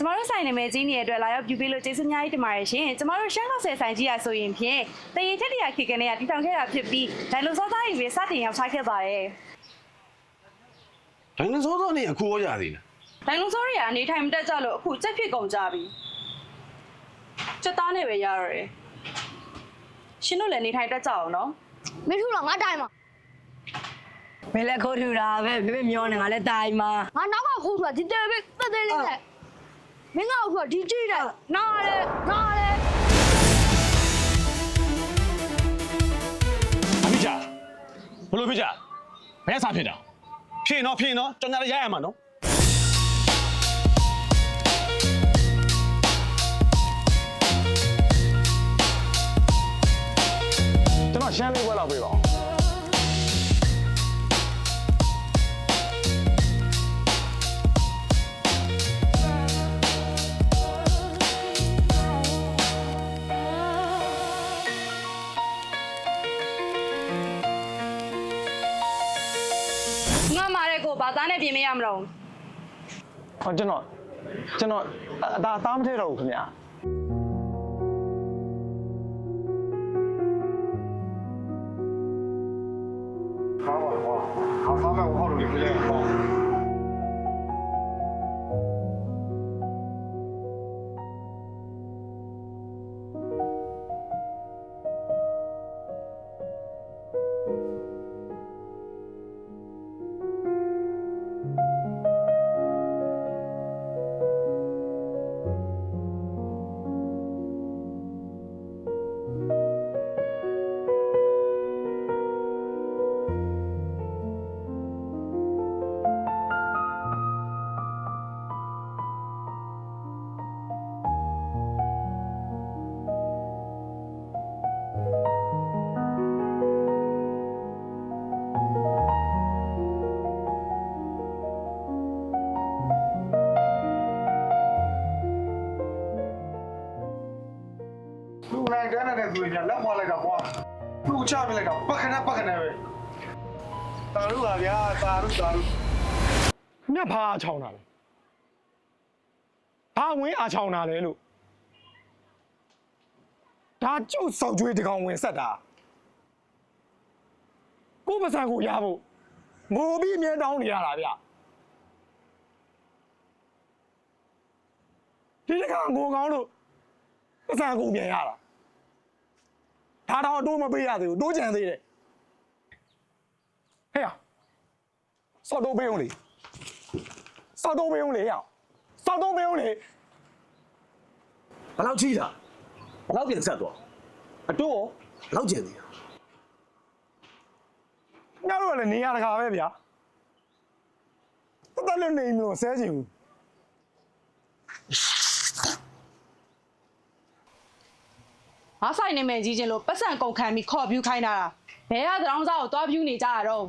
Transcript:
ကျမတို့ဆိုင်နာမည်ကြီးနေတဲ့အတွက်လာရောက်ပြုပေးလို့ကျေးဇူးအများကြီးတင်ပါတယ်ရှင်ကျမတို့ရှမ်းကောက်ဆယ်ဆိုင်ကြီးရဆိုရင်ဖြင့်တရေထက်တရာခေကနေရတည်ထောင်ခဲ့တာဖြစ်ပြီးဒိုင်လိုဆောသားတွေပဲစတင်ရောက်ချခဲ့ပါတယ် ဒိုင်နိုဆောသားနဲ့အခုရောရသေးလား ဒိုင်လိုဆောတွေကနေထိုင်မတက်ကြလို့အခုစက်ဖြစ်ကုန်ကြပြီစက်သားနဲ့ပဲရရတယ်ရှင်တို့လည်းနေထိုင်တက်ကြအောင်နော် မင်းထူတော့ငါတိုင်မှာ မင်းလည်းခိုးထူတာပဲဖေဖေမျောနေငါလည်းတိုင်မှာ ငါနောက်ကခိုးထူတာဒီတဲပဲတက်သေးလေးနဲ့မင်းကအခုကဒီကြည့်တယ်နားလေအဖေကြာဘလို့ဖေကြာဘယ်စားဖြစ်တာဖြင်းနော်ကြောင်ညာလည်းရရမှာနော်ကျွန်တော်ရှမ်းလေးဘွဲလောက်ပေးပါငါမာတဲ့ကိုဘာသားနဲ့ပြင်မရမလို့ ဟောကျွန်တော်အသားမထည့်တော့ဘူးခင်ဗျာ好他们我好努力不练好。 လူနိုင်ကန်းတဲ့ဆိုရင်လက်မွားလိုက်တာကွာလူချပြလိုက်တာပတ်ခနဲ့ပဲတာရုပါဗျာတာရုမြတ်ဖားချောင်းတာလေဘာဝင်းအားချောင်းတာလဲလို့ဒါကျုပ်စောက်ကျွေးတကောင်ဝင်ဆက်တာကိုပစံကိုရဖို့ငိုပြီးအမြဲတောင်းနေရတာဗျဒီတကောင်ငိုကောင်းလို့ပစံကိုပြန်ရတာဒါတော့အတိုးမပေးရသေးဘူးတိုးကြံသေးတယ်ဟဲ့စောက်တိုးပေးအောင်လေစောက်တိုးပေးအောင်လေဟဲ့စောက်တိုးပေးအောင်လေ ဘယ်လောက်ကြီးတာဘယ်လောက်ပြန်ဆက်သွားအတိုးဘယ်လောက်ကျန်သေးတာ ငါတို့ကလည်းနေရတကာပဲဗျာတက်လည်းနေမလို့ဆဲချင်ဘူး ငါဆိုင်နာမည်ကြီးချင်းလို့ပတ်စံကုန်ခံပြီးခေါ်ပြူခိုင်းတာဘဲရသတောင်းစားကိုတွားပြူနေကြရတော့